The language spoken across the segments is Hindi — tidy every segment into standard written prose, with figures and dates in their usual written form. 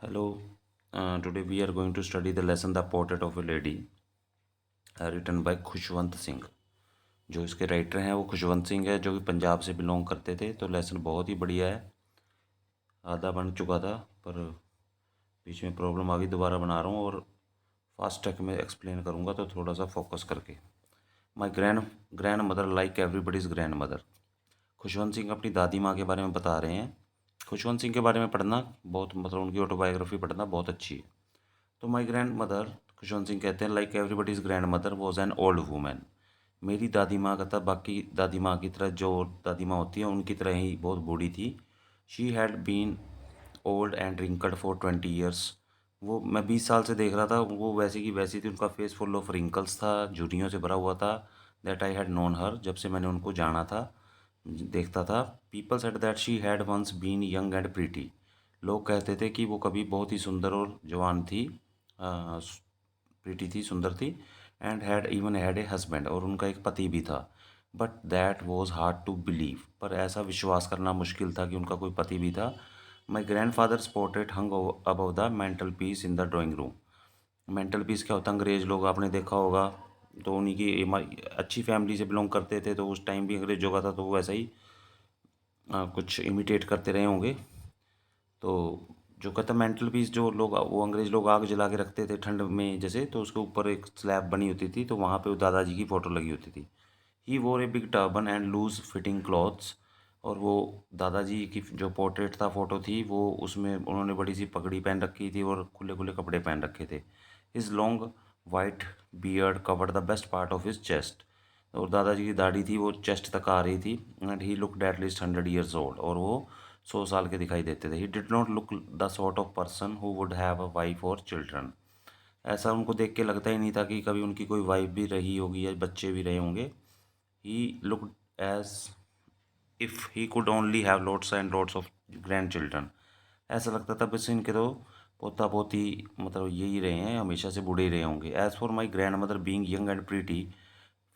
Hello, today we are going to study the lesson The Portrait of a Lady, written by Khushwant Singh. जो इसके राइटर हैं वो खुशवंत सिंह है, जो कि पंजाब से बिलोंग करते थे। तो लेसन बहुत ही बढ़िया है। आधा बन चुका था पर बीच में प्रॉब्लम आ गई, दोबारा बना रहा हूँ और फास्ट ट्रैक में एक्सप्लेन करूँगा, तो थोड़ा सा फोकस करके। My grand mother like everybody's grand mother. Khushwant Singh अपनी दादी माँ के बारे में बता रहे हैं। खुशवंत सिंह के बारे में पढ़ना बहुत, मतलब उनकी ऑटोबायोग्राफी पढ़ना बहुत अच्छी है। तो my grand mother, Khushwant Singh कहते हैं, like everybody's grand mother was an old women. मेरी दादी माँ का था, बाकी दादी माँ की तरह, जो दादी माँ होती है उनकी तरह ही बहुत बूढ़ी थी। She had been old and wrinkled for 20 years. वो मैं 20 साल से देख रहा था, वो वैसी की वैसी थी। उनका फेस फुल ऑफ रिंकल्स था, झुर्रियों से भरा हुआ था। That I had known her, जब से मैंने उनको जाना था, देखता था। People said that she had once been young and pretty. लोग कहते थे कि वो कभी बहुत ही सुंदर और जवान थी, प्रीटी थी, सुंदर थी। And had even had a husband, और उनका एक पति भी था। But that was hard to believe, पर ऐसा विश्वास करना मुश्किल था कि उनका कोई पति भी था। My grandfather's portrait hung above the mantelpiece in the drawing room. Mantelpiece क्या होता है, अंग्रेज लोग आपने देखा होगा। तो उन्हीं की अच्छी फैमिली से बिलोंग करते थे, तो उस टाइम भी अंग्रेजों का था, तो वो वैसा ही कुछ इमिटेट करते रहे होंगे। तो जो कहता मेंटल पीस, जो लोग, वो अंग्रेज लोग आग जला के रखते थे ठंड में जैसे, तो उसके ऊपर एक स्लैब बनी होती थी, तो वहाँ पे वो दादाजी की फ़ोटो लगी होती थी। He wore a big turban and loose fitting clothes. और वो दादाजी की जो पोर्ट्रेट था, फ़ोटो थी, वो उसमें उन्होंने बड़ी सी पगड़ी पहन रखी थी और खुले खुले कपड़े पहन रखे थे। His long white beard covered the best part of his chest. और दादाजी की दाढ़ी थी, वो चेस्ट तक आ रही थी। And he looked at least 100 years old, और वो 100 साल के दिखाई देते थे। He did not look the sort of person who would have a wife और चिल्ड्रन। ऐसा उनको देख के लगता ही नहीं था कि कभी उनकी कोई वाइफ भी रही होगी या बच्चे भी रहे होंगे। He looked as if he could only have lots and lots of grandchildren. ऐसा लगता था बस इनके तो पोता पोती, मतलब यही रहे हैं, हमेशा से बूढ़े ही रहे होंगे। As for my grand mother being young and pretty.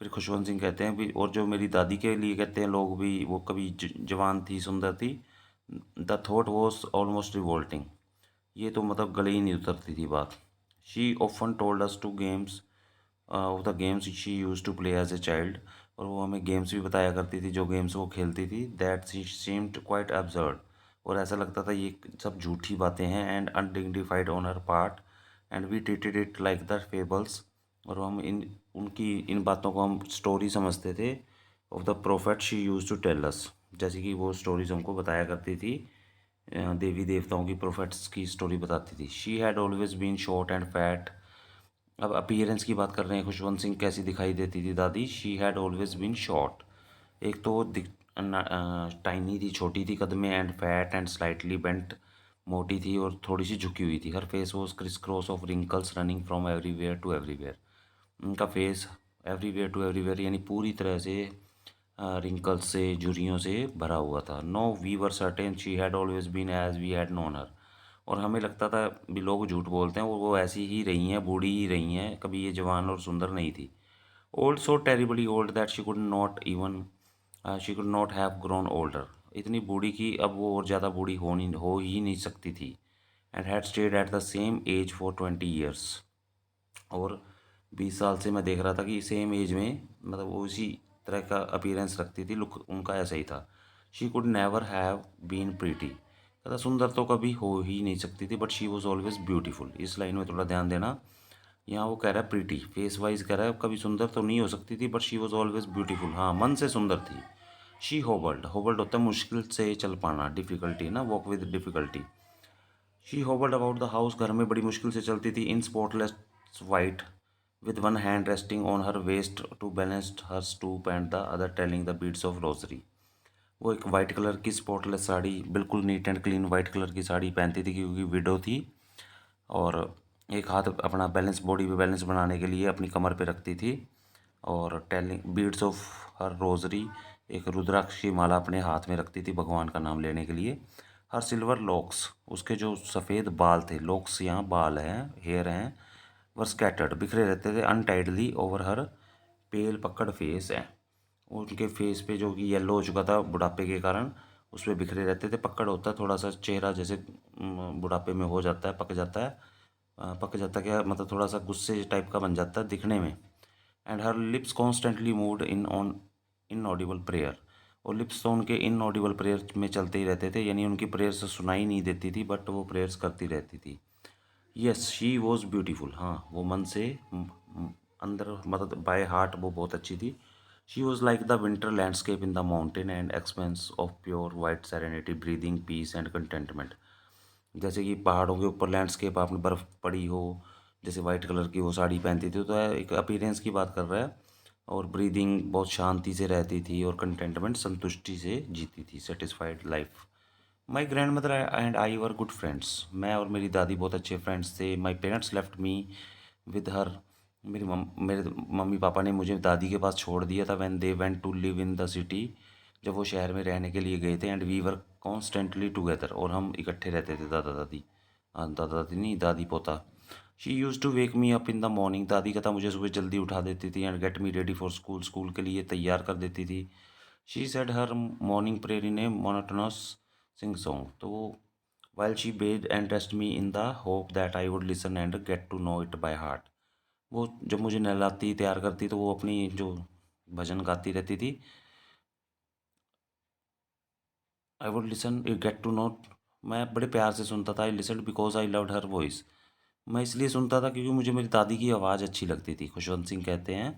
फिर खुशवंत सिंह कहते हैं भी, और जो मेरी दादी के लिए कहते हैं लोग भी, वो कभी जवान थी, सुंदर थी। The thought was almost revolting. ये तो मतलब गले ही नहीं उतरती थी बात। She often told us to games of the games she used to play as a child. और वो हमें गेम्स भी बताया करती थी, जो गेम्स वो खेलती थी। That she seemed quite absurd। और ऐसा लगता था ये सब झूठी बातें हैं, and undignified on her part, and we treated it like the fables. और हम इन बातों को हम स्टोरी समझते थे। Of the prophet she used to tell us, जैसे कि वो स्टोरीज हमको बताया करती थी। देवी देवताओं की, प्रोफेट्स की स्टोरी बताती थी। She had always been short and fat. अब अपीयरेंस की बात कर रहे हैं, खुशवंत सिंह कैसी दिखाई देती थी दादी। She had always been short. एक तो वो टाइनी थी, छोटी थी कद में, and fat and slightly bent, मोटी थी और थोड़ी सी झुकी हुई थी। Her face was criss cross of wrinkles running from everywhere to everywhere. उनका फेस एवरीवेयर टू एवरीवेयर यानी पूरी तरह से रिंकल्स से, झुर्रियों से भरा हुआ था। No we were certain she had always been as we had known her. और हमें लगता था भी लोग झूठ बोलते हैं, वो ऐसी ही रही हैं, बूढ़ी ही रही हैं, कभी ये जवान और सुंदर नहीं थी। Old, so terribly old that she could not have grown older. इतनी बूढ़ी कि अब वो और ज़्यादा बूढ़ी हो ही नहीं सकती थी। And had stayed at the same age for 20 years. और 20 साल से मैं देख रहा था कि सेम एज में, मतलब वो उसी तरह का अपीयरेंस रखती थी, लुक उनका ऐसा ही था। She could never have been pretty. कहता सुंदर तो कभी हो ही नहीं सकती थी, but she was always beautiful. इस लाइन में थोड़ा ध्यान देना। यहाँ वो कह रहा है प्रीटी, फेस वाइज कह रहा है कभी सुंदर तो नहीं हो सकती थी, but she was always beautiful. हाँ, मन से सुंदर थी। शी होबल्ड, होबल्ड होता है मुश्किल से चल पाना, डिफ़िकल्टी ना, walk with difficulty. She hobbled about the house, घर में बड़ी मुश्किल से चलती थी। In spotless white, with one hand resting on her waist to balance her stoop and the other telling the beads of rosary। वो एक वाइट कलर की स्पॉटलेस साड़ी, बिल्कुल neat and clean white colour की साड़ी पहनती थी, क्योंकि विडो थी। और एक हाथ अपना बैलेंस, बॉडी पे बैलेंस बनाने के लिए अपनी कमर पे रखती थी। और telling beads of her rosary, एक रुद्राक्ष की माला अपने हाथ में रखती थी भगवान का नाम लेने के लिए। हर सिल्वर लॉक्स, उसके जो सफ़ेद बाल थे, लॉक्स यहाँ बाल हैं, हेयर हैं, वर स्कैटर्ड, बिखरे रहते थे, अनटाइडली ओवर हर पेल पकड़ फेस है। उनके फेस पे, जो कि येलो हो चुका था बुढ़ापे के कारण, उस पर बिखरे रहते थे। पक्कड़ होता है थोड़ा सा चेहरा जैसे बुढ़ापे में हो जाता है, पक जाता है। पक जाता क्या मतलब थोड़ा सा गुस्से टाइप का बन जाता है दिखने में। And her lips constantly moved in on inaudible prayer. और लिप्स तो उनके इनऑडिबल प्रेयर में चलते ही रहते थे, यानी उनकी प्रेयर्स सुनाई नहीं देती थी बट वो प्रेयर्स करती रहती थी। यस शी वॉज ब्यूटीफुल, हाँ वो मन से अंदर मतलब बाय हार्ट वो बहुत अच्छी थी। She was like the winter landscape in the mountain and expanse of pure white serenity breathing peace and contentment. जैसे कि पहाड़ों के ऊपर लैंडस्केप आपने बर्फ़ पड़ी हो, जैसे वाइट कलर की वो साड़ी पहनती थी, तो एक अपीयरेंस की बात कर रहा है। और ब्रीदिंग बहुत शांति से रहती थी और कंटेंटमेंट संतुष्टि से जीती थी, satisfied life. My grand mother and I were good friends. मैं और मेरी दादी बहुत अच्छे फ्रेंड्स थे। My parents left me with her. मेरे मम्मी पापा ने मुझे दादी के पास छोड़ दिया था when they went to live in the city, जब वो शहर में रहने के लिए गए थे। And we were constantly together, और हम इकट्ठे रहते थे दादा दादी। हाँ दादा दादी नहीं, दादी पोता। She used to wake me up in the morning. दादी कहता मुझे सुबह जल्दी उठा देती थी and get me ready for school, school के लिए तैयार कर देती थी। She said her morning prayer in a monotonous sing song. तो वो while she bathed and dressed me in the hope that I would listen and get to know it by heart. वो जब मुझे नहलाती तैयार करती तो वो अपनी जो भजन गाती रहती थी। I would listen get to know. मैं बड़े प्यार से सुनता था। I listen because I loved her voice. मैं इसलिए सुनता था क्योंकि मुझे मेरी दादी की आवाज़ अच्छी लगती थी। खुशवंत सिंह कहते हैं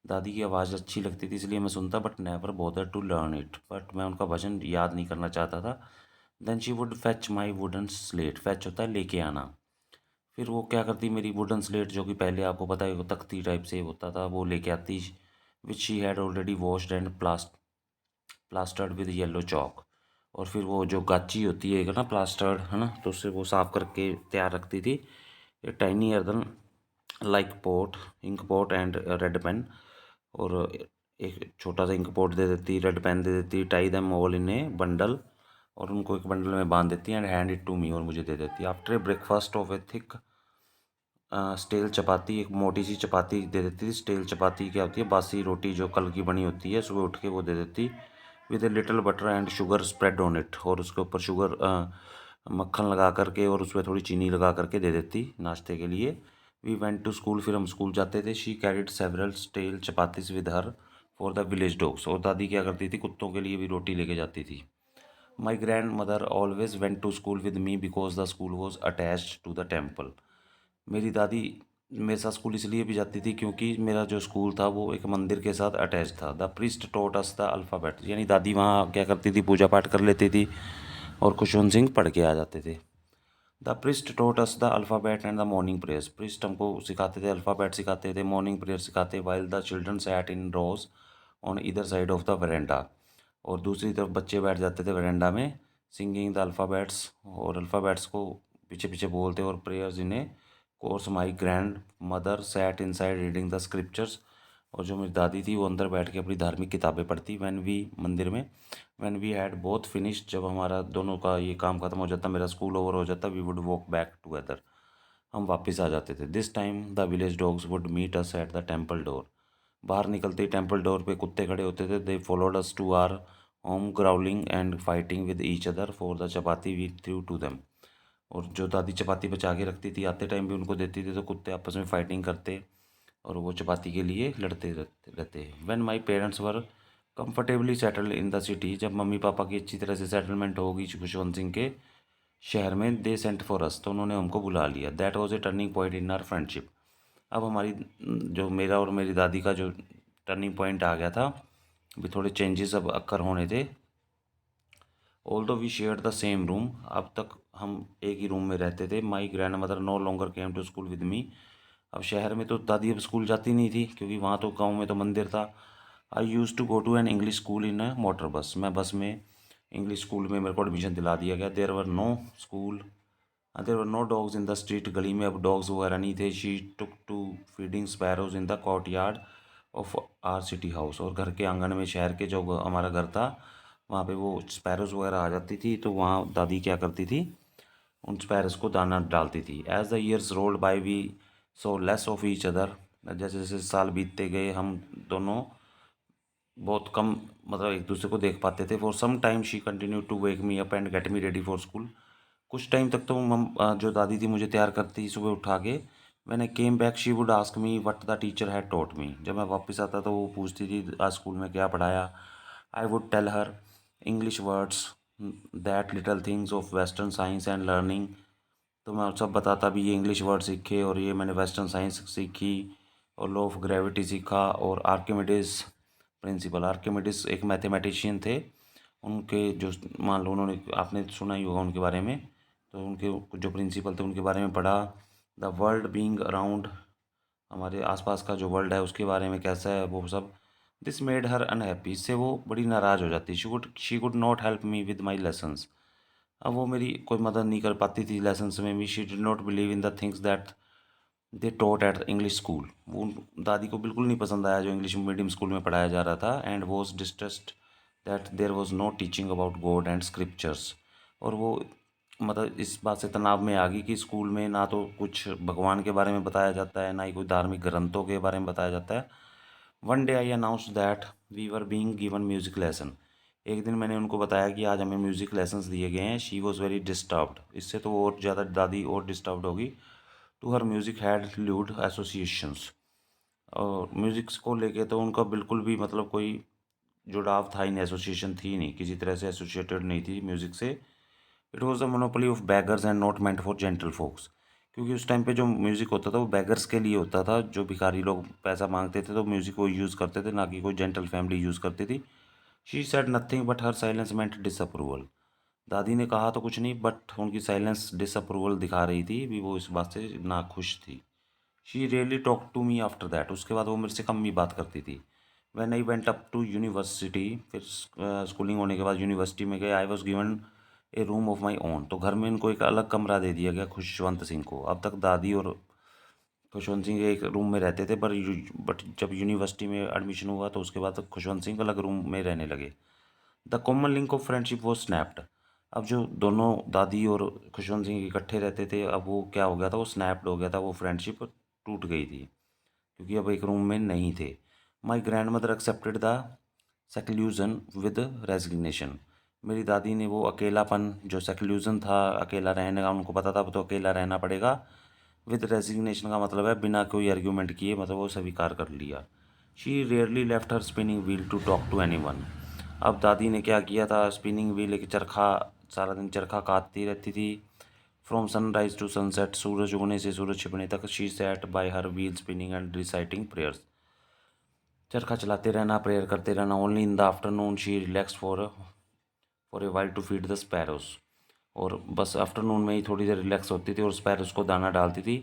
दादी की आवाज़ अच्छी लगती थी इसलिए मैं सुनता, but never bother to learn it. But मैं उनका भजन याद नहीं करना चाहता था। Then she would fetch my wooden slate. Fetch होता है लेके आना। फिर वो क्या करती, मेरी वुडन स्लेट जो कि पहले आपको पता है वो तख्ती टाइप से होता था, वो लेके आती, which she had already washed and plastered with yellow chalk. और फिर वो जो गाची होती है ना प्लास्टर्ड, है ना, तो उससे वो साफ़ करके तैयार रखती थी। A tiny earthen like pot, ink pot and red pen. और एक छोटा सा इंक पोट दे देती, रेड पेन दे देती, tie them all in a bundle, और उनको एक बंडल में बांध देती and hand it to me, और मुझे दे देती। After a breakfast of a thick stale chapati, एक मोटी सी चपाती दे देती थी। स्टेल चपाती क्या होती है, बासी रोटी जो कल की बनी होती है, सुबह उठ के वो दे देती, with a little butter and sugar spread on it. और उसके ऊपर शुगर मक्खन लगा करके और उसमें थोड़ी चीनी लगा करके दे देती नाश्ते के लिए। वी वेंट टू स्कूल, फिर हम स्कूल जाते थे। She carried several stale chapatis with her for the village dogs. और दादी क्या करती थी, कुत्तों के लिए भी रोटी लेके जाती थी। My grandmother always went to school with me because the school was attached to the temple. मेरी दादी मेरे साथ स्कूल इसलिए भी जाती थी क्योंकि मेरा जो स्कूल था वो एक मंदिर के साथ अटैच था। The priest taught us the alphabet, यानी दादी वहाँ क्या करती थी, पूजा पाठ कर लेती थी और खुशवंत सिंह पढ़ के आ जाते थे। The priest taught us the alphabet and the morning prayers. Priest हमको सिखाते थे, अल्फ़ाबेट सिखाते थे, मॉर्निंग प्रेयर सिखाते, while the children sat in rows on either side of the veranda. और दूसरी तरफ बच्चे बैठ जाते थे वरेंडा में, सिंगिंग द अल्फ़ाबेट्स, और अल्फ़ाबेट्स को पीछे पीछे बोलते और prayers in chorus. My grandmother sat inside reading the scriptures. और जो मेरी दादी थी वो अंदर बैठ के अपनी धार्मिक किताबें पढ़ती। वैन वी मंदिर में, when we had both finished, जब हमारा दोनों का ये काम खत्म हो जाता, मेरा स्कूल ओवर हो जाता, we would walk back together, हम वापस आ जाते थे। This time the village dogs would meet us at the temple door. बाहर निकलते ही टेम्पल डोर पे कुत्ते खड़े होते थे। They followed us to our home growling and fighting with each other for the chapati we threw to them. और जो दादी चपाती बचा के रखती थी आते टाइम भी उनको देती थी, तो कुत्ते आपस में फाइटिंग करते और वो चपाती के लिए लड़ते रहते। When my parents were comfortably settled in the city, जब मम्मी पापा की अच्छी तरह से सेटलमेंट होगी खुशवंत सिंह के शहर में, दे सेंट फॉर अस, तो उन्होंने हमको बुला लिया। That was a turning point in our friendship. अब हमारी जो मेरा और मेरी दादी का जो टर्निंग पॉइंट आ गया था, भी थोड़े चेंजेस अब अक्कर होने थे। Although we share the same room, अब तक हम एक ही रूम में रहते थे। My grandmother no longer came to school with me. अब शहर में तो दादी अब स्कूल जाती नहीं थी क्योंकि वहाँ तो गांव में तो मंदिर था। I used to go to an English school in a motor bus. मैं बस में इंग्लिश स्कूल में मेरे को एडमिशन दिला दिया गया। There were no school, there were no dogs in the street. गली में अब डॉग्स वगैरह नहीं थे। She took to feeding sparrows in the courtyard of our city house. और घर के आंगन में, शहर के जो हमारा घर था वहाँ पे वो स्पैरोज वगैरह आ जाती थी, तो वहाँ दादी क्या करती थी, उन स्पैरोज को दाना डालती थी। As the years rolled by we saw less of each other. जैसे जैसे साल बीतते गए हम दोनों बहुत कम मतलब एक दूसरे को देख पाते थे। For some time she continue to wake me up and get me ready for school. कुछ टाइम तक तो जो दादी थी मुझे तैयार करती सुबह उठा के। When I came back she would ask me what the teacher had taught me. जब मैं वापस आता तो वो पूछती थी आज स्कूल में क्या पढ़ाया। I would tell her English words, that little things of western science and learning. तो मैं सब बताता भी, ये इंग्लिश वर्ड सीखे और ये मैंने वेस्टर्न साइंस सीखी और लॉ ऑफ ग्रेविटी सीखा और आर्किमिडीज प्रिंसिपल। आर्किमिडीज एक मैथमेटिशियन थे, उनके जो मान लो उन्होंने, आपने सुना ही होगा उनके बारे में। तो उनके जो प्रिंसिपल थे उनके बारे में पढ़ा। द वर्ल्ड बीइंग अराउंड, हमारे आसपास का जो वर्ल्ड है उसके बारे में कैसा है वो सब। दिस मेड हर अनहैप्पी, इससे वो बड़ी नाराज़ हो जाती। She could not help me with my lessons. अब वो मेरी कोई मदद नहीं कर पाती थी लेसन्स में भी। She did not believe in the things that they taught at English school. वो दादी को बिल्कुल नहीं पसंद आया जो इंग्लिश मीडियम स्कूल में पढ़ाया जा रहा था। And was distressed that there was no teaching about God and scriptures. और वो मतलब इस बात से तनाव में आ गई कि स्कूल में ना तो कुछ भगवान के बारे में बताया जाता है, ना ही कोई धार्मिक ग्रंथों के बारे में बताया जाता है। One day I announce that we were being given music lesson. एक दिन मैंने उनको बताया कि आज हमें म्यूज़िक लेसन्स दिए गए हैं। शी वॉज़ वेरी डिस्टर्ब्ड, इससे तो वो और ज़्यादा दादी और डिस्टर्ब्ड होगी। To her music had lewd associations, और म्यूज़िक को लेके तो उनका बिल्कुल भी मतलब कोई जुड़ाव था ही नहीं, एसोसिएशन थी नहीं, किसी तरह से एसोसिएटेड नहीं थी म्यूज़िक से। It was the monopoly of beggars and not meant for gentle folks. क्योंकि उस टाइम पे जो म्यूज़िक होता था वो बैगर्स के लिए होता था, जो भिखारी लोग पैसा मांगते थे तो म्यूज़िक को यूज़ करते थे, ना कि कोई जेंटल फैमिली यूज़ करती थी। She said nothing but her silence meant disapproval. दादी ने कहा तो कुछ नहीं, बट उनकी साइलेंस डिसअप्रूवल दिखा रही थी भी, वो इस बात से नाखुश थी। She really talk to me after that, उसके बाद वो मेरे से कम ही बात करती थी। When I went up to university, फिर स्कूलिंग होने के बाद यूनिवर्सिटी में गए। I was given a room of my own, तो घर में इनको एक अलग कमरा दे दिया गया खुशवंत सिंह को। अब तक दादी और खुशवंत सिंह एक रूम में रहते थे, पर बट जब यूनिवर्सिटी में एडमिशन हुआ तो उसके बाद खुशवंत सिंह अलग रूम में रहने लगे। The common link of friendship was snapped. अब जो दोनों दादी और खुशवंत सिंह इकट्ठे रहते थे, अब वो क्या हो गया था, वो स्नैप्ड हो गया था, वो फ्रेंडशिप टूट गई थी क्योंकि अब एक रूम में नहीं थे। My grand mother accepted the seclusion with resignation. मेरी दादी ने वो अकेलापन, जो सेक्लूजन था अकेला रहने का, उनको पता था अब तो अकेला रहना पड़ेगा। विद रेजिग्नेशन का मतलब है बिना कोई आर्ग्यूमेंट किए, मतलब वो स्वीकार कर लिया। She rarely left her spinning wheel to talk to anyone. अब दादी ने क्या किया था, स्पिनिंग व्हील एक चरखा, सारा दिन चरखा काटती रहती थी। फ्रॉम सनराइज टू सनसेट, सूरज उगने से सूरज छिपने तक। She sat by her wheel spinning and reciting prayers. चरखा चलाते रहना, प्रेयर करते रहना। Only in the afternoon she relax for a while to feed the sparrows. और बस आफ्टरनून में ही थोड़ी देर रिलैक्स होती थी और स्पैरोस को दाना डालती थी।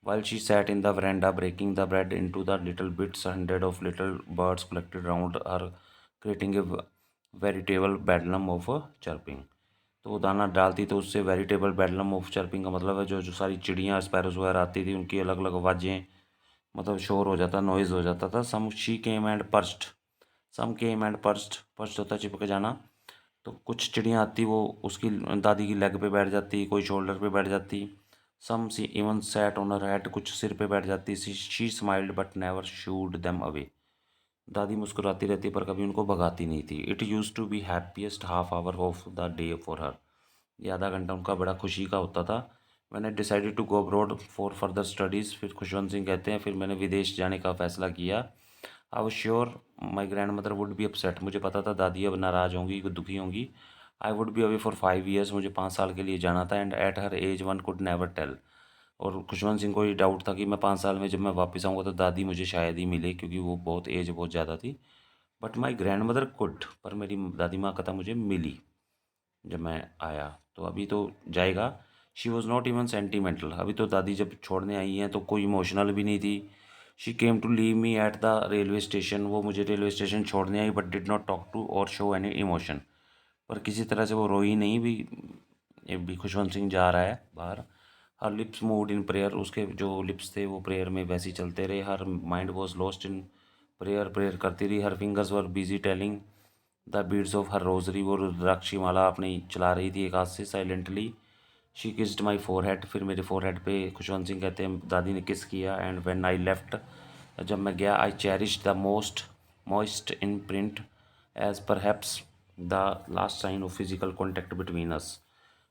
While she sat in the veranda breaking the bread into the little bits, hundred of little birds collected round her creating a veritable bedlam of chirping. तो वो दाना डालती तो उससे वेरिटेबल बेडलम ऑफ चर्पिंग का मतलब है जो जो सारी चिड़ियाँ स्पैरोस वगैरह आती थी उनकी अलग अलग आवाज़ें, मतलब शोर हो जाता, नॉइज़ हो जाता था। Some she came and perched, some came and perched, perched होता है चिपक जाना। तो कुछ चिड़ियाँ आती वो उसकी दादी की लेग पे बैठ जाती, कोई शोल्डर पे बैठ जाती। सम सी even sat on her head, कुछ सिर पे बैठ जाती। She smiled but never shooed them away. दादी मुस्कुराती रहती पर कभी उनको भगाती नहीं थी। It used to be happiest half hour of the day for her. ये आधा घंटा उनका बड़ा खुशी का होता था। मैंने decided to go abroad for further studies, फिर खुशवंत सिंह कहते हैं फिर मैंने विदेश जाने का फ़ैसला किया। I was sure my grandmother would be upset, मुझे पता था दादी अब नाराज़ होंगी, दुखी होंगी। I would be away for 5 years, मुझे 5 साल के लिए जाना था। And at her age one could never tell. और खुशवंत सिंह को ये डाउट था कि मैं 5 साल में जब मैं वापस आऊँगा तो दादी मुझे शायद ही मिले, क्योंकि वो बहुत एज बहुत ज़्यादा थी। But my grand mother could, पर मेरी दादी माँ कथा मुझे मिली जब मैं आया। तो अभी तो जाएगा। She was not even sentimental, अभी तो दादी जब छोड़ने आई हैं तो कोई इमोशनल भी नहीं थी। She came to leave me at the railway station, वो मुझे रेलवे स्टेशन छोड़ने आई, but did not talk to or show any emotion. पर किसी तरह से वो रोई नहीं भी। ये भी खुशवंत सिंह जा रहा है बाहर। हर लिप्स मूड इन प्रेयर, उसके जो लिप्स थे वो प्रेयर में वैसे ही चलते रहे। Her mind was lost in prayer, prayer करती रही। हर fingers were busy telling the beads of her rosary, वो रुद्राक्षी माला अपनी चला रही थी एक हाथ से silently. She kissed my forehead, फिर मेरे फोरहेड पे खुशवंत सिंह कहते हैं दादी ने किस किया। एंड व्हेन आई लेफ्ट, जब मैं गया, I cherish the most moist in print as perhaps the last sign of physical contact between us।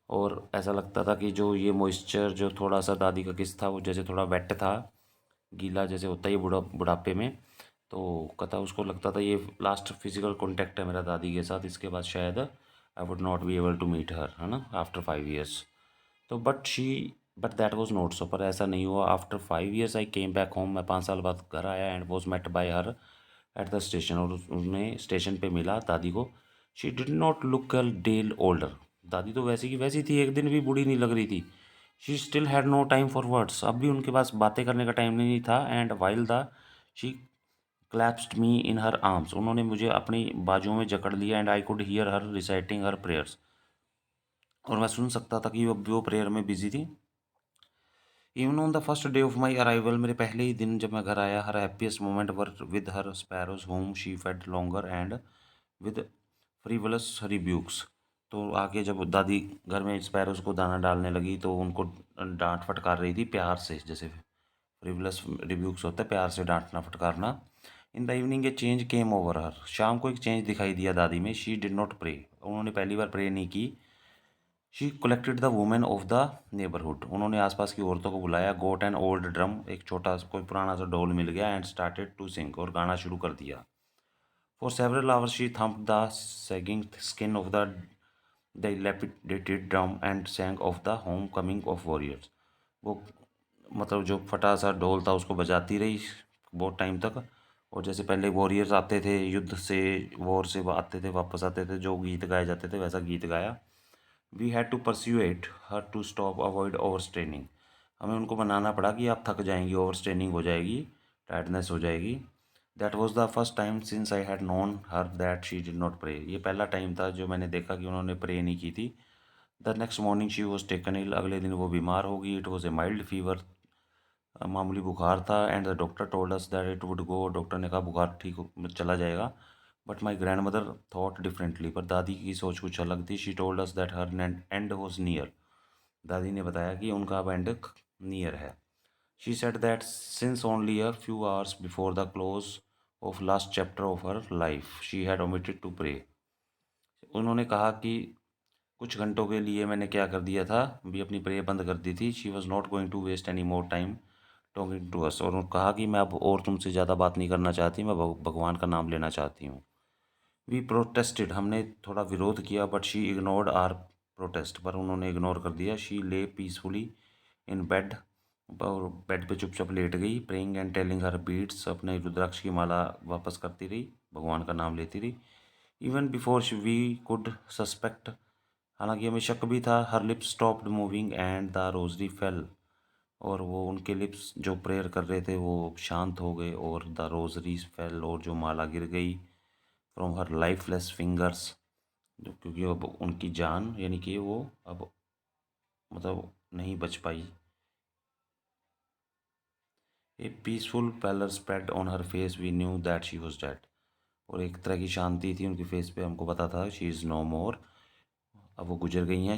और ऐसा लगता था कि जो ये मॉइस्चर जो थोड़ा सा दादी का किस था वो जैसे थोड़ा वेट था, गीला जैसे होता है ये बुढ़ापे में। तो कहता उसको लगता था ये लास्ट फिजिकल कांटेक्ट है मेरा दादी के साथ, इसके बाद शायद I would not be able to meet her, है ना, आफ्टर 5 years। तो but that was not so, पर ऐसा नहीं हुआ। After 5 years I came back home, मैं 5 साल बाद घर आया and was met by her at the station, और उन्हें स्टेशन पे मिला दादी को। She did not look a day older, दादी तो वैसी की वैसी थी, एक दिन भी बूढ़ी नहीं लग रही थी। She still had no time for words, अब भी उनके पास बातें करने का टाइम नहीं था। And while the she clasped me in her arms, उन्होंने मुझे अपनी बाजुओं में जकड़ लिया। And I could hear her reciting her prayers, और मैं सुन सकता था कि वो प्रेयर में बिजी थी। Even on the first day of my arrival, मेरे पहले ही दिन जब मैं घर आया, her happiest moment were with her sparrows whom she fed longer and with frivolous rebukes. तो आगे जब दादी घर में स्पैरोज को दाना डालने लगी तो उनको डांट फटकार रही थी प्यार से, जैसे फ्रीवलस रिब्यूक्स होता है प्यार से डांटना फटकारना। In the evening a change came over her, शाम को एक चेंज दिखाई दिया दादी में। शी डिड नॉट प्रे, उन्होंने पहली बार प्रे नहीं की। She collected the women of the neighbourhood, उन्होंने आसपास की औरतों को बुलाया। गोट एन ओल्ड ड्रम, एक छोटा कोई पुराना सा ढोल मिल गया। एंड स्टार्टेड टू सिंग, और गाना शुरू कर दिया। For several hours she thumped the sagging skin of the dilapidated drum and sang of the homecoming of warriors. वो मतलब जो फटा सा ढोल था उसको बजाती रही बहुत टाइम तक। और जैसे पहले वॉरियर्स आते थे युद्ध से, वॉर से आते थे, वापस आते थे, जो गीत गाए जाते थे वैसा गीत गाया। We had to persuade her to stop avoid overstraining, हमें उनको मनाना पड़ा कि आप थक जाएंगी, ओवर स्ट्रेनिंग हो जाएगी, टायर्डनेस हो जाएगी। That was the first time since I had known her that she did not pray, ये पहला टाइम था जो मैंने देखा कि उन्होंने प्रे नहीं की थी। The next morning she was taken ill, अगले दिन वो बीमार होगी। It was a mild fever, मामूली बुखार था। And the doctor told us that it would go, doctor ने कहा बुखार चला जाएगा। But my grandmother thought differently, पर दादी की सोच कुछ अलग थी। She told us that her end was near, दादी ने बताया कि उनका अब एंड नियर है। She said that since only a few hours before the close of last chapter of her life she had omitted to pray, उन्होंने कहा कि कुछ घंटों के लिए मैंने क्या कर दिया था, भी अपनी प्रे बंद कर दी थी। She was not going to waste any more time talking to us, और उन्होंने कहा कि मैं अब और तुमसे ज़्यादा बात नहीं करना चाहती, मैं भगवान का नाम लेना चाहती हूँ। वी प्रोटेस्टेड, हमने थोड़ा विरोध किया। But she ignored our protest, पर उन्होंने इग्नोर कर दिया। She lay peacefully in bed, और बेड पे चुपचाप लेट गई। Praying and telling her beads, अपने रुद्राक्ष की माला वापस करती रही, भगवान का नाम लेती रही। Even before we could suspect, हालांकि हमें शक भी था। Her lips stopped moving and the rosary fell, और वो उनके लिप्स जो प्रेयर कर रहे थे वो शांत हो गए, और द रोजरी फेल, और जो माला गिर गई फ्रॉम हर लाइफलेस फिंगर्स, जो क्योंकि अब उनकी जान यानी कि वो अब मतलब नहीं बच पाई। A peaceful pallor spread on her face, we knew that she was dead, और एक तरह की शांति थी उनके फेस पे, हमको पता था शी इज़ नो मोर, अब वो गुजर गई हैं।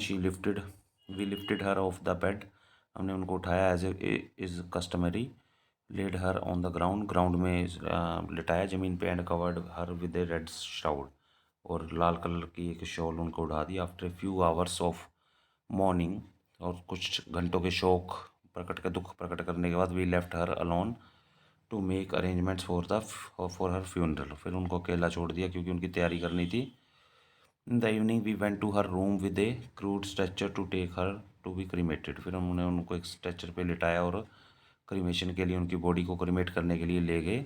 We lifted her off the bed, हमने उनको उठाया as is customary. Laid her on the ground, ground में लिटाया ज़मीन पे। And covered her with a red shroud, और लाल कलर की एक शॉल उनको उड़ा दी। After few hours of morning, और कुछ घंटों के शोक प्रकट के दुख प्रकट करने के बाद, we left her alone to make arrangements for her funeral, फिर उनको अकेला छोड़ दिया क्योंकि उनकी तैयारी करनी थी। In the evening we went to her room with a crude stretcher to take her to be cremated, फिर हमने उनको एक स्ट्रेचर पे लिटाया और क्रीमेशन के लिए, उनकी बॉडी को क्रीमेट करने के लिए ले गए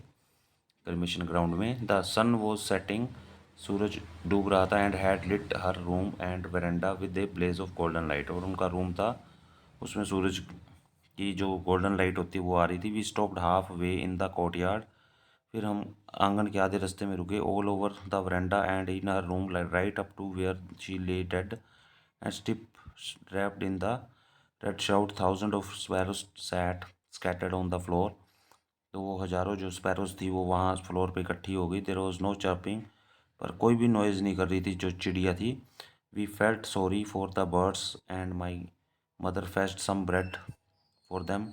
क्रीमेशन ग्राउंड में। द सन वॉज सेटिंग, सूरज डूब रहा था। And had lit her room and verandah with a blaze of golden light, और उनका रूम था उसमें सूरज की जो गोल्डन लाइट होती है वो आ रही थी। We stopped halfway in the courtyard, फिर हम आंगन के आधे रास्ते में रुके। All over the veranda and in her room right up to where she lay dead and stiff wrapped in the red shroud, thousand of sparrows sat scattered on the floor, तो वो हज़ारों जो स्पैरोज थी वो वहाँ फ्लोर पे इकट्ठी हो गई। देयर वॉज नो चर्पिंग, पर कोई भी नॉइज़ नहीं कर रही थी जो चिड़िया थी। We felt sorry for the birds and my mother fetched some bread for them,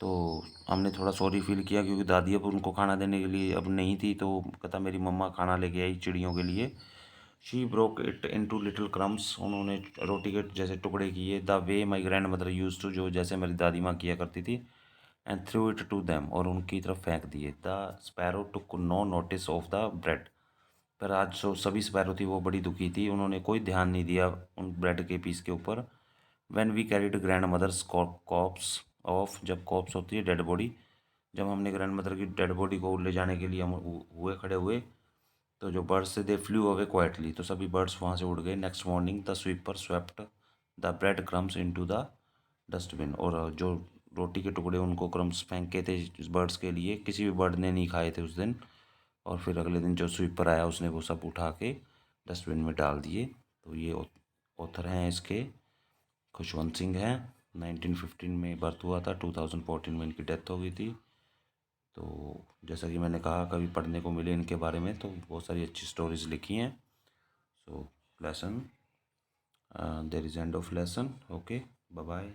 तो हमने थोड़ा सॉरी फील किया क्योंकि दादी अब उनको खाना देने के लिए अब नहीं थी, तो कहता मेरी मम्मा खाना लेके आई चिड़ियों के लिए। She broke it into little crumbs, उन्होंने रोटी के जैसे टुकड़े किए, the way my grandmother used to, जो जैसे मेरी दादी माँ किया करती थी, and threw it to them, और उनकी तरफ फेंक दिए। The sparrow took no notice of the bread, पर आज जो सभी स्पैरो थी वो बड़ी दुखी थी, उन्होंने कोई ध्यान नहीं दिया उन ब्रेड के पीस के ऊपर। When we carried grandmother's corpse off, जब कॉप्स होती है डेड बॉडी, जब हमने ग्रैंड मदर की डेड बॉडी को ले जाने के लिए हम हुए खड़े हुए, तो जो बर्ड्स थे दे फ्लू अवे क्वाइटली, तो सभी बर्ड्स वहाँ से उड़ गए। Next morning the sweeper swept the bread crumbs into the dustbin, और जो रोटी के टुकड़े उनको क्रम्स फेंके थे बर्ड्स के लिए, किसी भी बर्ड ने नहीं खाए थे उस दिन, और फिर अगले दिन जो स्वीपर आया उसने वो सब उठा के डस्टबिन में डाल दिए। तो ये ऑथर हैं इसके, खुशवंत सिंह हैं। 1915 में बर्थ हुआ था, 2014 में इनकी डेथ हो गई थी। तो जैसा कि मैंने कहा कभी पढ़ने को मिले इनके बारे में, तो बहुत सारी अच्छी स्टोरीज लिखी हैं। So lesson there is end of lesson. Okay, bye bye.